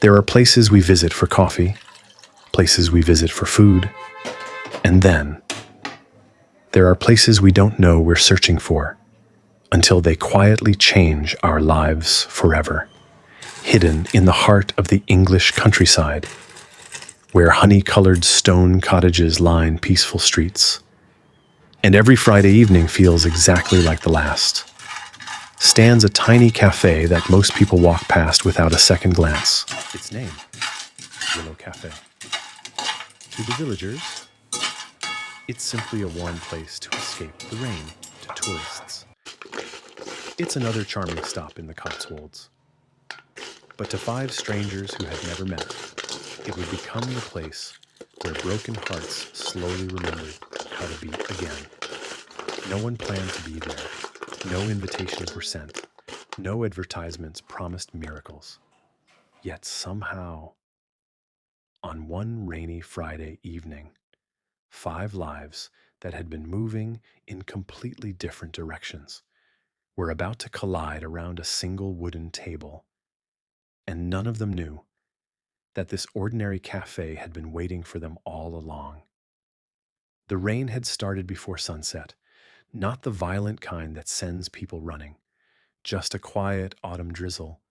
There are places we visit for coffee, places we visit for food, and then there are places we don't know we're searching for until they quietly change our lives forever. Hidden in the heart of the English countryside, where honey-colored stone cottages line peaceful streets, and every Friday evening feels exactly like the last, stands a tiny cafe that most people walk past without a second glance. Its name, Willow Cafe. To the villagers, it's simply a warm place to escape the rain. To tourists, it's another charming stop in the Cotswolds. But to five strangers who had never met, it would become the place where broken hearts slowly remembered how to beat again. No one planned to be there. No invitations were sent. No advertisements promised miracles. Yet somehow, on one rainy Friday evening, five lives that had been moving in completely different directions were about to collide around a single wooden table, and none of them knew that this ordinary cafe had been waiting for them all along. The rain had started before sunset, not the violent kind that sends people running, just a quiet autumn drizzle,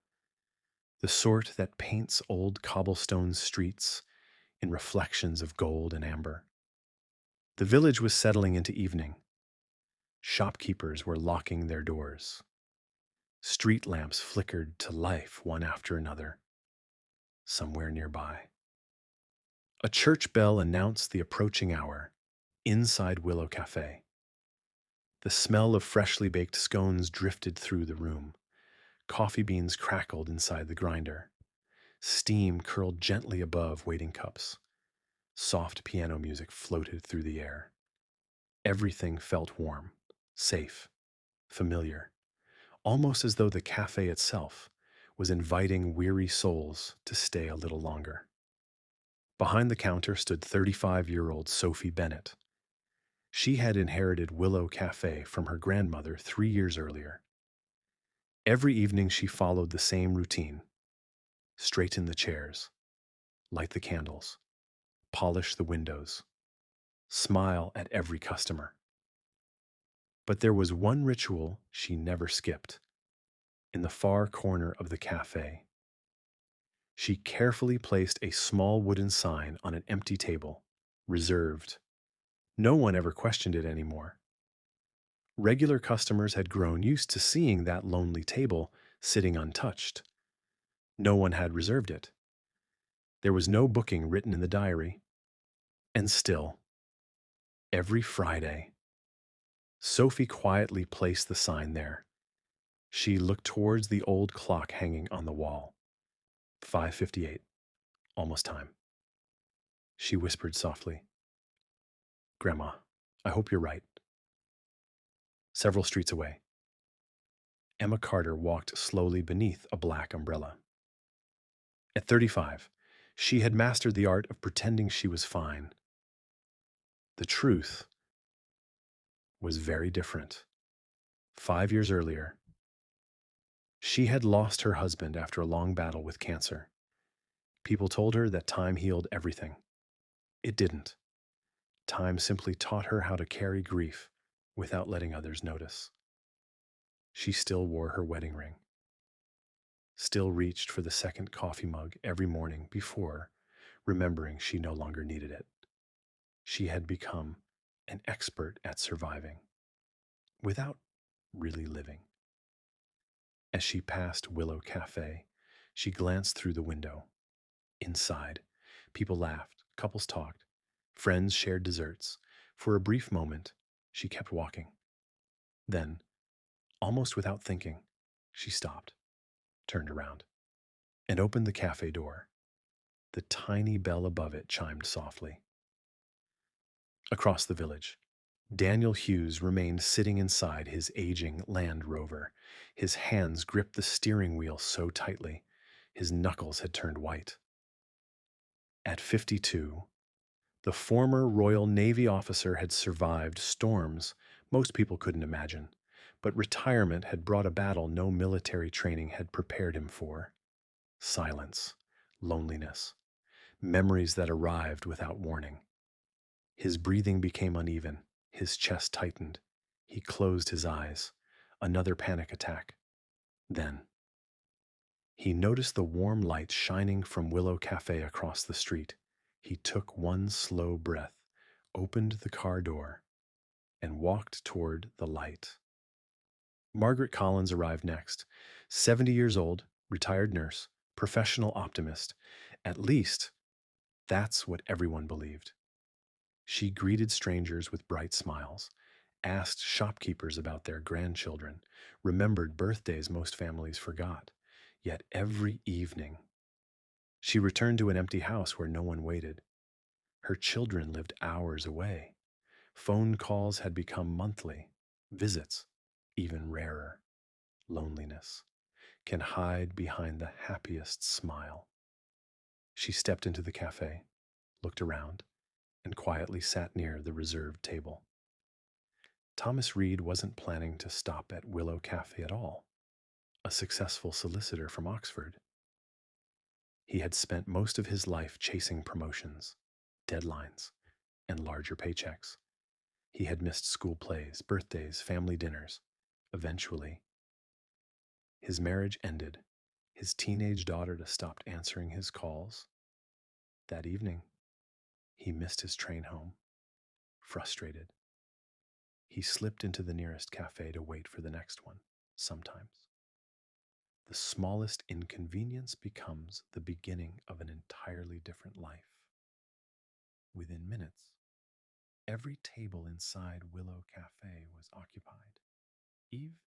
the sort that paints old cobblestone streets in reflections of gold and amber. The village was settling into evening. Shopkeepers were locking their doors. Street lamps flickered to life one after another, somewhere nearby. A church bell announced the approaching hour inside Willow Cafe. The smell of freshly baked scones drifted through the room. Coffee beans crackled inside the grinder. Steam curled gently above waiting cups. Soft piano music floated through the air. Everything felt warm, safe, familiar, almost as though the cafe itself was inviting weary souls to stay a little longer. Behind the counter stood 35-year-old Sophie Bennett. She had inherited Willow Cafe from her grandmother 3 years earlier. Every evening she followed the same routine: straighten the chairs, light the candles, polish the windows, smile at every customer. But there was one ritual she never skipped. In the far corner of the cafe, she carefully placed a small wooden sign on an empty table, reserved. No one ever questioned it anymore. Regular customers had grown used to seeing that lonely table sitting untouched. No one had reserved it. There was no booking written in the diary. And still, every Friday, Sophie quietly placed the sign there. She looked towards the old clock hanging on the wall. 5:58. Almost time. She whispered softly, "Grandma, I hope you're right." Several streets away, Emma Carter walked slowly beneath a black umbrella. At 35, she had mastered the art of pretending she was fine. The truth was very different. 5 years earlier, she had lost her husband after a long battle with cancer. People told her that time healed everything. It didn't. Time simply taught her how to carry grief without letting others notice. She still wore her wedding ring, still reached for the second coffee mug every morning before remembering she no longer needed it. She had become an expert at surviving without really living. As she passed Willow Cafe, she glanced through the window. Inside, people laughed, couples talked, friends shared desserts. For a brief moment, she kept walking. Then, almost without thinking, she stopped, turned around, and opened the cafe door. The tiny bell above it chimed softly. Across the village, Daniel Hughes remained sitting inside his aging Land Rover. His hands gripped the steering wheel so tightly, his knuckles had turned white. At 52, the former Royal Navy officer had survived storms most people couldn't imagine, but retirement had brought a battle no military training had prepared him for. Silence, loneliness, memories that arrived without warning. His breathing became uneven, his chest tightened. He closed his eyes. Another panic attack. Then, he noticed the warm light shining from Willow Cafe across the street. He took one slow breath, opened the car door, and walked toward the light. Margaret Collins arrived next. 70 years old, retired nurse, professional optimist. At least, that's what everyone believed. She greeted strangers with bright smiles, asked shopkeepers about their grandchildren, remembered birthdays most families forgot. Yet every evening, she returned to an empty house where no one waited. Her children lived hours away. Phone calls had become monthly, visits even rarer. Loneliness can hide behind the happiest smile. She stepped into the cafe, looked around, and quietly sat near the reserved table. Thomas Reed wasn't planning to stop at Willow Cafe at all. A successful solicitor from Oxford, he had spent most of his life chasing promotions, deadlines, and larger paychecks. He had missed school plays, birthdays, family dinners. Eventually, his marriage ended. His teenage daughter stopped answering his calls. That evening, he missed his train home, frustrated. He slipped into the nearest cafe to wait for the next one. Sometimes, the smallest inconvenience becomes the beginning of an entirely different life. Within minutes, every table inside Willow Cafe was occupied. Eve